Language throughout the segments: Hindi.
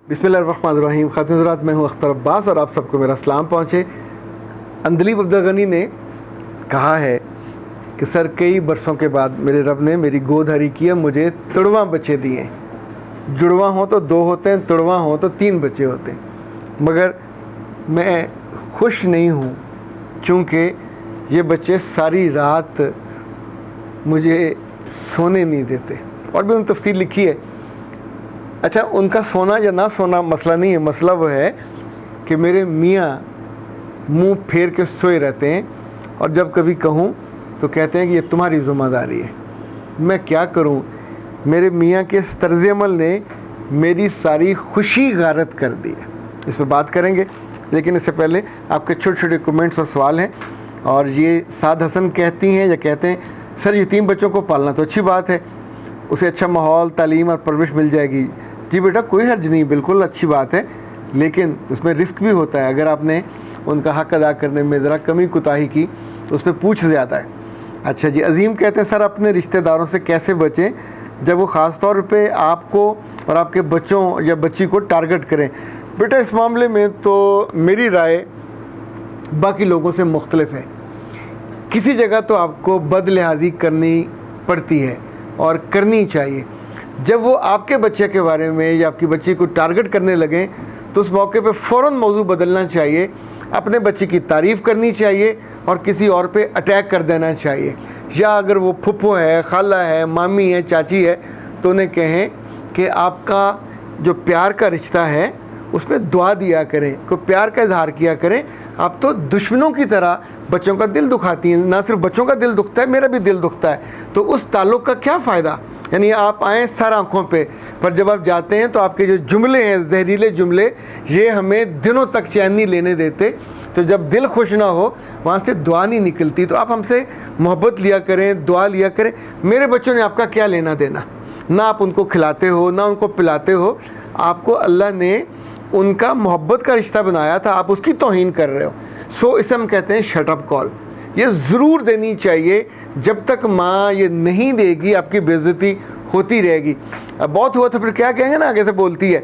बिस्मिल्लाहिर्रहमानिर्रहीम। खातिन हज़रात, मैं हूँ अख्तर अब्बास और आप सबको मेरा सलाम पहुँचे। अंदलीब अब्दुल गनी ने कहा है कि सर, कई बरसों के बाद मेरे रब ने मेरी गोद हरी की है, मुझे तुड़वा बच्चे दिए। जुड़वा हों तो 2 होते हैं, तुड़वा हों तो 3 बच्चे होते हैं। मगर मैं खुश नहीं हूँ क्योंकि ये बच्चे सारी रात मुझे सोने नहीं देते। और भी उन्होंने तफसील लिखी है। अच्छा, उनका सोना या ना सोना मसला नहीं है, मसला वो है कि मेरे मियाँ मुंह फेर के सोए रहते हैं और जब कभी कहूँ तो कहते हैं कि ये तुम्हारी ज़िम्मेदारी है। मैं क्या करूँ? मेरे मियाँ के इस तर्ज़ अमल ने मेरी सारी खुशी गारत कर दी है। इस पर बात करेंगे, लेकिन इससे पहले आपके छोटे छोटे कमेंट्स और सवाल हैं। और ये साद हसन कहती हैं या कहते हैं, सर यतीम बच्चों को पालना तो अच्छी बात है, उसे अच्छा माहौल, तालीम और परवरिश मिल जाएगी। जी बेटा, कोई हर्ज नहीं, बिल्कुल अच्छी बात है, लेकिन उसमें रिस्क भी होता है। अगर आपने उनका हक़ अदा करने में ज़रा कमी कोताही की तो उस पर पूछ ज़्यादा है। अच्छा जी, अजीम कहते हैं, सर अपने रिश्तेदारों से कैसे बचें जब वो ख़ास तौर पे आपको और आपके बच्चों या बच्ची को टारगेट करें? बेटा, इस मामले में तो मेरी राय बाकी लोगों से मुख्तलिफ है। किसी जगह तो आपको बदलिहाजी करनी पड़ती है और करनी चाहिए। जब वो आपके बच्चे के बारे में या आपकी बच्ची को टारगेट करने लगें तो उस मौके पे फ़ौरन मौजू बदलना चाहिए, अपने बच्चे की तारीफ़ करनी चाहिए और किसी और पे अटैक कर देना चाहिए। या अगर वो फुप्पो है, खाला है, मामी है, चाची है, तो उन्हें कहें कि आपका जो प्यार का रिश्ता है उसमें दुआ दिया करें, कोई प्यार का इजहार किया करें। आप तो दुश्मनों की तरह बच्चों का दिल दुखाती हैं। ना सिर्फ बच्चों का दिल दुखता है, मेरा भी दिल दुखता है। तो उस ताल्लुक़ का क्या फ़ायदा? यानी आप आएँ सर आँखों पे, पर जब आप जाते हैं तो आपके जो जुमले हैं, जहरीले जुमले, ये हमें दिनों तक चैन नहीं लेने देते। तो जब दिल खुश ना हो, वहाँ से दुआ नहीं निकलती। तो आप हमसे मोहब्बत लिया करें, दुआ लिया करें। मेरे बच्चों ने आपका क्या लेना देना? ना आप उनको खिलाते हो, ना उनको पिलाते हो। आपको अल्लाह ने उनका मोहब्बत का रिश्ता बनाया था, आप उसकी तौहीन कर रहे हो। सो इसे हम कहते हैं शट अप कॉल। ये ज़रूर देनी चाहिए। जब तक माँ ये नहीं देगी, आपकी बेइज्जती होती रहेगी। अब बहुत हुआ तो फिर क्या कहेंगे ना, आगे से बोलती है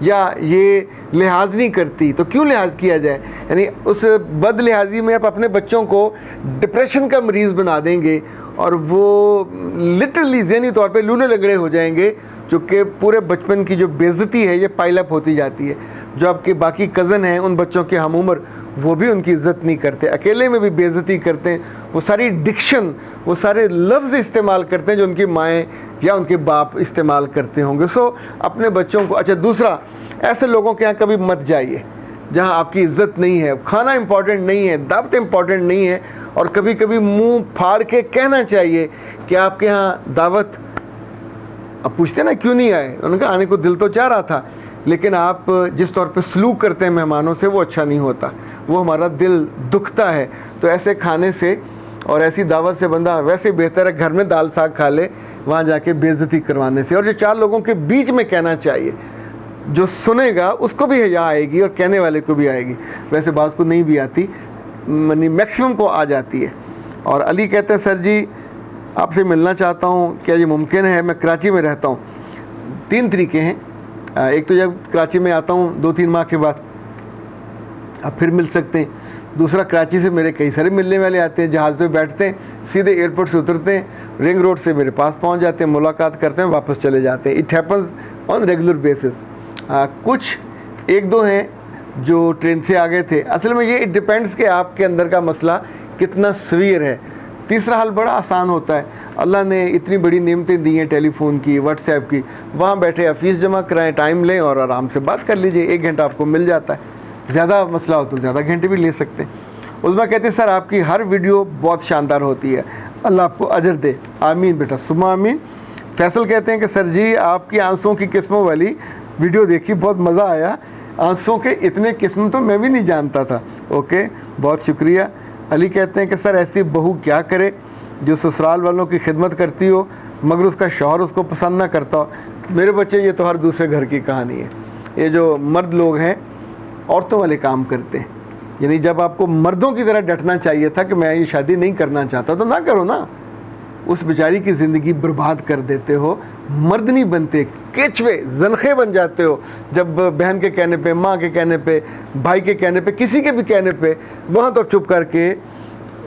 या ये लिहाज नहीं करती। तो क्यों लिहाज किया जाए? यानी उस बद लिहाजी में आप अपने बच्चों को डिप्रेशन का मरीज़ बना देंगे और वो लिटरली ज़हनी तौर पे लूले लगड़े हो जाएंगे, चूँकि पूरे बचपन की जो बेइज्जती है ये पाइल अप होती जाती है। जो आपके बाकी कज़न हैं, उन बच्चों के हम उम्र, वो भी उनकी इज़्ज़त नहीं करते, अकेले में भी बेइज्जती करते हैं। वो सारी डिक्शन, वो सारे लफ्ज़ इस्तेमाल करते हैं जो उनकी माएँ या उनके बाप इस्तेमाल करते होंगे। सो अपने बच्चों को, अच्छा दूसरा, ऐसे लोगों के यहाँ कभी मत जाइए जहाँ आपकी इज़्ज़त नहीं है। खाना इम्पॉर्टेंट नहीं है, दावत इम्पॉर्टेंट नहीं है। और कभी कभी मुंह फाड़ के कहना चाहिए कि आपके यहाँ दावत, अब पूछते ना क्यों नहीं आए, उन्होंने कहा आने को दिल तो चाह रहा था, लेकिन आप जिस तौर पे सलूक करते हैं मेहमानों से वो अच्छा नहीं होता, वो हमारा दिल दुखता है। तो ऐसे खाने से और ऐसी दावत से बंदा वैसे बेहतर है घर में दाल साग खा ले, वहाँ जाके बेइज्जती करवाने से। और जो 4 लोगों के बीच में कहना चाहिए, जो सुनेगा उसको भी हया आएगी और कहने वाले को भी आएगी। वैसे बात को नहीं भी आती, मैक्सिमम को आ जाती है। और अली कहते हैं, सर जी आपसे मिलना चाहता हूँ, क्या ये मुमकिन है? मैं कराची में रहता हूँ। 3 तरीके हैं। एक तो जब कराची में आता हूँ 2-3 माह के बाद, आप फिर मिल सकते हैं। दूसरा, कराची से मेरे कई सारे मिलने वाले आते हैं, जहाज़ पे बैठते हैं, सीधे एयरपोर्ट से उतरते हैं, रिंग रोड से मेरे पास पहुंच जाते हैं, मुलाकात करते हैं, वापस चले जाते हैं। It happens on regular basis. कुछ 1-2 हैं जो ट्रेन से आ गए थे। असल में ये इट डिपेंड्स कि आपके अंदर का मसला कितना सवीयर है। तीसरा हाल बड़ा आसान होता है। अल्लाह ने इतनी बड़ी नेमतें दी हैं, टेलीफोन की, व्हाट्सएप की, वहाँ बैठे आप फीस जमा कराएँ, टाइम लें और आराम से बात कर लीजिए। 1 घंटा आपको मिल जाता है। ज़्यादा मसला हो तो ज़्यादा घंटे भी ले सकते हैं। उसमें कहते हैं, सर आपकी हर वीडियो बहुत शानदार होती है, अल्लाह आपको अजर दे। आमीन बेटा, सुमा आमीन। फैसल कहते हैं कि सर जी आपकी आंसुओं की किस्मों वाली वीडियो देखी, बहुत मज़ा आया। आंसुओं के इतने किस्म तो मैं भी नहीं जानता था। ओके, बहुत शुक्रिया। अली कहते हैं कि सर ऐसी बहू क्या करे जो ससुराल वालों की खिदमत करती हो मगर उसका शौहर उसको पसंद ना करता हो? मेरे बच्चे, ये तो हर दूसरे घर की कहानी है। ये जो मर्द लोग हैं औरतों वाले काम करते हैं। यानी जब आपको मर्दों की तरह डटना चाहिए था कि मैं ये शादी नहीं करना चाहता, तो ना करो ना। उस बेचारी की ज़िंदगी बर्बाद कर देते हो। मर्द नहीं बनते, केचवे जनखे बन जाते हो जब बहन के कहने पे, माँ के कहने पे, भाई के कहने पे, किसी के भी कहने पे, वहाँ तो चुप करके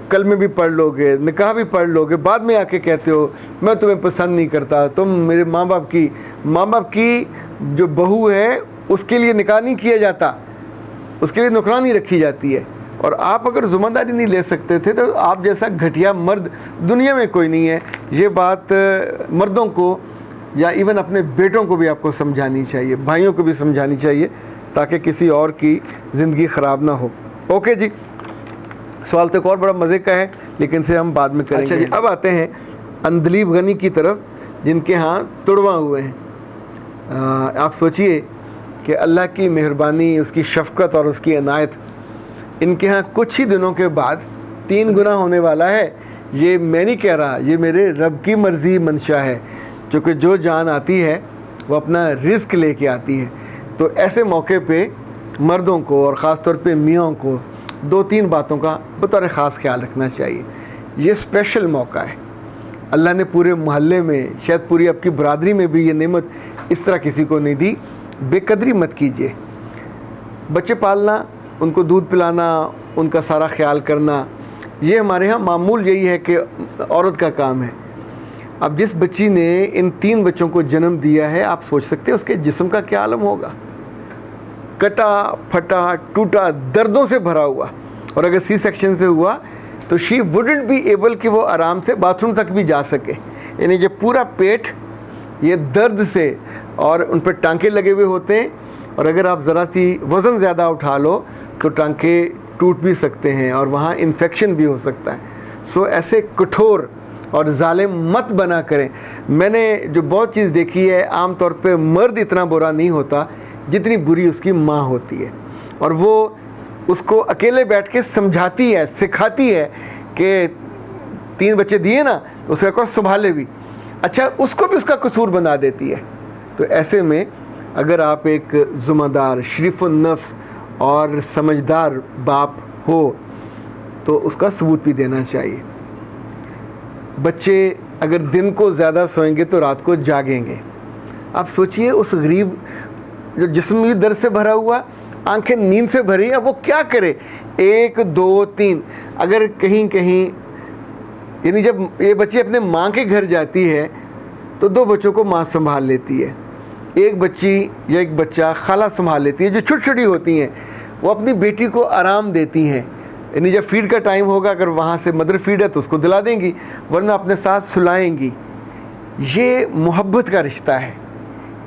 कलमे भी पढ़ लोगे, निकाह भी पढ़ लोगे, बाद में आके कहते हो मैं तुम्हें पसंद नहीं करता, तुम मेरे माँ बाप की जो बहू है उसके लिए निकाह नहीं किया जाता, उसके लिए नौकरानी रखी जाती है। और आप अगर ज़िम्मेदारी नहीं ले सकते थे तो आप जैसा घटिया मर्द दुनिया में कोई नहीं है। ये बात मर्दों को या इवन अपने बेटों को भी आपको समझानी चाहिए, भाइयों को भी समझानी चाहिए, ताकि किसी और की ज़िंदगी ख़राब ना हो। ओके जी, सवाल तो एक और बड़ा मज़े का है, लेकिन से हम बाद में करेंगे। अच्छा जी, अब आते हैं अंदलीब गनी की तरफ, जिनके यहाँ तुड़वा हुए हैं। आप सोचिए कि अल्लाह की मेहरबानी, उसकी शफ़क़त और उसकी अनायत इनके यहाँ कुछ ही दिनों के बाद 3 गुना होने वाला है। ये मैं नहीं कह रहा, ये मेरे रब की मर्ज़ी मंशा है, क्योंकि जो जान आती है वो अपना रिस्क लेके आती है। तो ऐसे मौके पे मर्दों को और ख़ास तौर पे मियाँ को 2-3 बातों का बतौर ख़ास ख्याल रखना चाहिए। ये स्पेशल मौका है, अल्लाह ने पूरे मोहल्ले में, शायद पूरी आपकी बरादरी में भी ये नेमत इस तरह किसी को नहीं दी। बेकदरी मत कीजिए। बच्चे पालना, उनको दूध पिलाना, उनका सारा ख्याल करना, ये हमारे यहाँ मामूल यही है कि औरत का काम है। अब जिस बच्ची ने इन 3 बच्चों को जन्म दिया है, आप सोच सकते हैं उसके जिस्म का क्या आलम होगा। कटा फटा टूटा, दर्दों से भरा हुआ, और अगर सी सेक्शन से हुआ तो शी वुडंट बी एबल कि वो आराम से बाथरूम तक भी जा सके। यानी जो पूरा पेट ये दर्द से, और उन पर टांके लगे हुए होते हैं, और अगर आप ज़रा सी वज़न ज़्यादा उठा लो तो टांके टूट भी सकते हैं और वहाँ इन्फेक्शन भी हो सकता है। सो ऐसे कठोर और जालिम मत बना करें। मैंने जो बहुत चीज़ देखी है, आम तौर पे मर्द इतना बुरा नहीं होता जितनी बुरी उसकी माँ होती है, और वो उसको अकेले बैठ के समझाती है, सिखाती है कि 3 बच्चे दिए ना, उसका को संभाले भी, अच्छा उसको भी उसका कसूर बना देती है। तो ऐसे में अगर आप एक ज़िम्मेदार, शरीफ़ुन-नफ्स और समझदार बाप हो तो उसका सबूत भी देना चाहिए। बच्चे अगर दिन को ज़्यादा सोएंगे तो रात को जागेंगे। आप सोचिए उस गरीब जो जिस्म भी दर्द से भरा हुआ, आंखें नींद से भरी हैं, वो क्या करे। 1 2 3 अगर कहीं कहीं, यानी जब ये बच्ची अपने माँ के घर जाती है तो 2 बच्चों को माँ संभाल लेती है, एक बच्ची या एक बच्चा खाला संभाल लेती है। जो छोटी छोटी होती हैं वो अपनी बेटी को आराम देती हैं, यानी जब फीड का टाइम होगा, अगर वहाँ से मदर फीड है तो उसको दिला देंगी, वरना अपने साथ सुलाएंगी। ये मोहब्बत का रिश्ता है,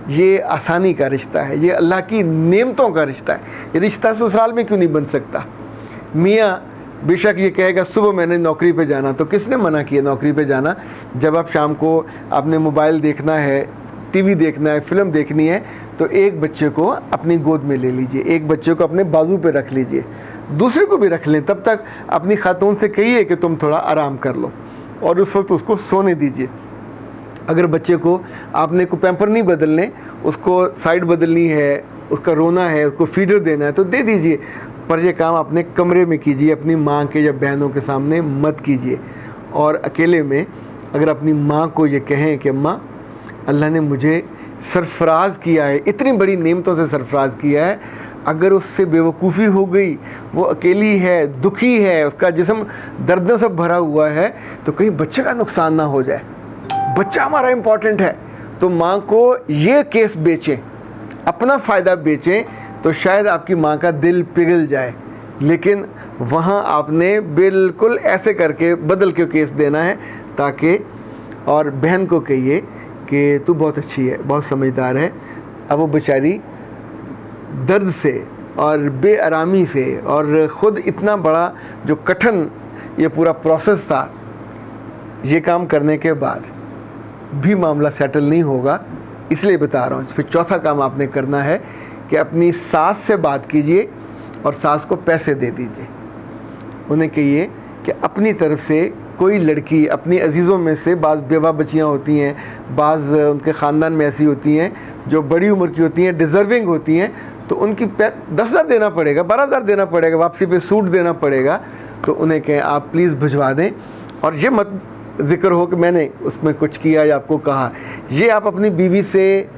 ये आसानी का रिश्ता है, ये अल्लाह की नेमतों का रिश्ता है। ये रिश्ता ससुराल में क्यों नहीं बन सकता। मियाँ बेशक ये कहेगा सुबह मैंने नौकरी पे जाना, तो किसने मना किया नौकरी पे जाना। जब आप शाम को आपने मोबाइल देखना है, टीवी देखना है, फिल्म देखनी है, तो एक बच्चे को अपनी गोद में ले लीजिए, एक बच्चे को अपने बाजू पे रख लीजिए, दूसरे को भी रख लें। तब तक अपनी खातून से कहिए कि तुम थोड़ा आराम कर लो, और उस वक्त उसको सोने दीजिए। अगर बच्चे को आपने को पैम्पर नहीं बदलने, उसको साइड बदलनी है, उसका रोना है, उसको फीडर देना है, तो दे दीजिए। पर ये काम अपने कमरे में कीजिए, अपनी माँ के या बहनों के सामने मत कीजिए। और अकेले में अगर अपनी माँ को ये कहें कि माँ, अल्लाह ने मुझे सरफराज किया है, इतनी बड़ी नेमतों से सरफराज किया है, अगर उससे बेवकूफ़ी हो गई, वो अकेली है, दुखी है, उसका जिस्म दर्दों से भरा हुआ है, तो कहीं बच्चे का नुकसान ना हो जाए। बच्चा हमारा इम्पॉर्टेंट है। तो माँ को ये केस बेचें, अपना फ़ायदा बेचें, तो शायद आपकी माँ का दिल पिघल जाए। लेकिन वहाँ आपने बिल्कुल ऐसे करके बदल के केस देना है, ताकि, और बहन को कहिए कि तू बहुत अच्छी है, बहुत समझदार है। अब वो बेचारी दर्द से और बेआरामी से, और ख़ुद इतना बड़ा जो कठिन ये पूरा प्रोसेस था, ये काम करने के बाद भी मामला सेटल नहीं होगा, इसलिए बता रहा हूँ। फिर चौथा काम आपने करना है कि अपनी सास से बात कीजिए और सास को पैसे दे दीजिए। उन्हें कहिए कि अपनी तरफ से कोई लड़की, अपनी अजीज़ों में से बाज़ बेवा बच्चियाँ होती हैं, बाज़ उनके ख़ानदान में ऐसी होती हैं जो बड़ी उम्र की होती हैं, डिज़र्विंग होती हैं, तो उनकी 10,000 देना पड़ेगा, 12,000 देना पड़ेगा, वापसी पे सूट देना पड़ेगा। तो उन्हें कहें आप प्लीज़ भिजवा दें। और ये मत ज़िक्र हो कि मैंने उसमें कुछ किया या आपको कहा, ये आप अपनी बीवी से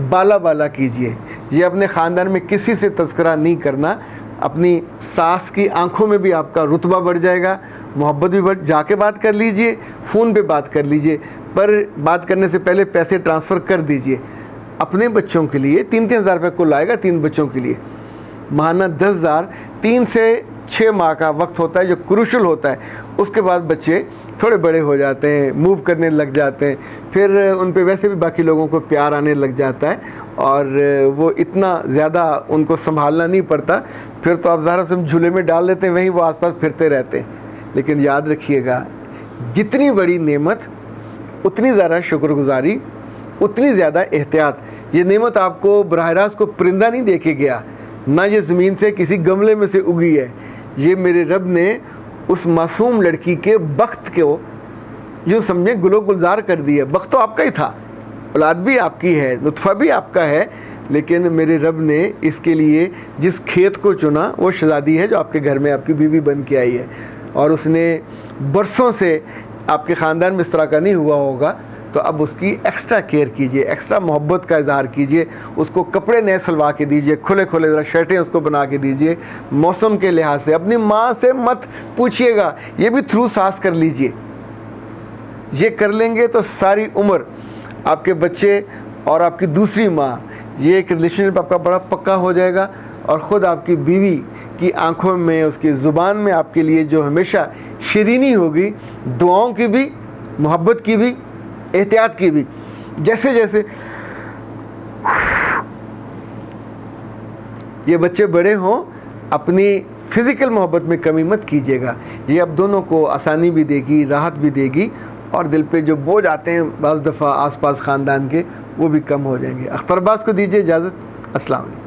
बाला बाला कीजिए। ये अपने ख़ानदान में किसी से तज़किरा नहीं करना। अपनी सास की आंखों में भी आपका रुतबा बढ़ जाएगा, मोहब्बत भी बढ़, जाके बात कर लीजिए, फ़ोन पे बात कर लीजिए, पर बात करने से पहले पैसे ट्रांसफ़र कर दीजिए। अपने बच्चों के लिए 3-3 हज़ार रुपये कुल आएगा, 3 बच्चों के लिए माहाना 10,000। 3 से 6 माह का वक्त होता है जो क्रूशल होता है। उसके बाद बच्चे थोड़े बड़े हो जाते हैं, मूव करने लग जाते हैं, फिर उन पे वैसे भी बाकी लोगों को प्यार आने लग जाता है और वो इतना ज़्यादा उनको संभालना नहीं पड़ता। फिर तो आप ज़रा से झूले में डाल देते हैं, वहीं वो आसपास फिरते रहते हैं। लेकिन याद रखिएगा, जितनी बड़ी नेमत उतनी ज़्यादा शुक्रगुजारी, उतनी ज़्यादा एहतियात। ये नेमत आपको बराह रास्त को परिंदा नहीं दे के गया, ना ये ज़मीन से किसी गमले में से उगी है। ये मेरे रब ने उस मासूम लड़की के बख्त को यूँ समझे गुलो गुलजार कर दिया। बख्त तो आपका ही था, औलाद भी आपकी है, लुत्फ़ा भी आपका है, लेकिन मेरे रब ने इसके लिए जिस खेत को चुना वो शहज़ादी है जो आपके घर में आपकी बीवी बन के आई है। और उसने बरसों से आपके ख़ानदान में इस तरह का नहीं हुआ होगा, तो अब उसकी एक्स्ट्रा केयर कीजिए, एक्स्ट्रा मोहब्बत का इज़हार कीजिए। उसको कपड़े नए सिलवा के दीजिए, खुले खुले ज़रा शर्टें उसको बना के दीजिए। मौसम के लिहाज से अपनी माँ से मत पूछिएगा, ये भी थ्रू सास कर लीजिए। ये कर लेंगे तो सारी उम्र आपके बच्चे और आपकी दूसरी माँ, ये एक रिलेशनशिप आपका बड़ा पक्का हो जाएगा। और ख़ुद आपकी बीवी की आंखों में, उसकी ज़ुबान में आपके लिए जो हमेशा शीरीनी होगी, दुआओं की भी, मोहब्बत की भी, एहतियात की भी। जैसे जैसे ये बच्चे बड़े हों, अपनी फ़िज़िकल मोहब्बत में कमी मत कीजिएगा। ये अब दोनों को आसानी भी देगी, राहत भी देगी, और दिल पे जो बोझ आते हैं बाज़ दफ़ा आस पास ख़ानदान के, वो भी कम हो जाएंगे। अख्तर अब्बास को दीजिए इजाज़त। अस्सलाम वालेकुम।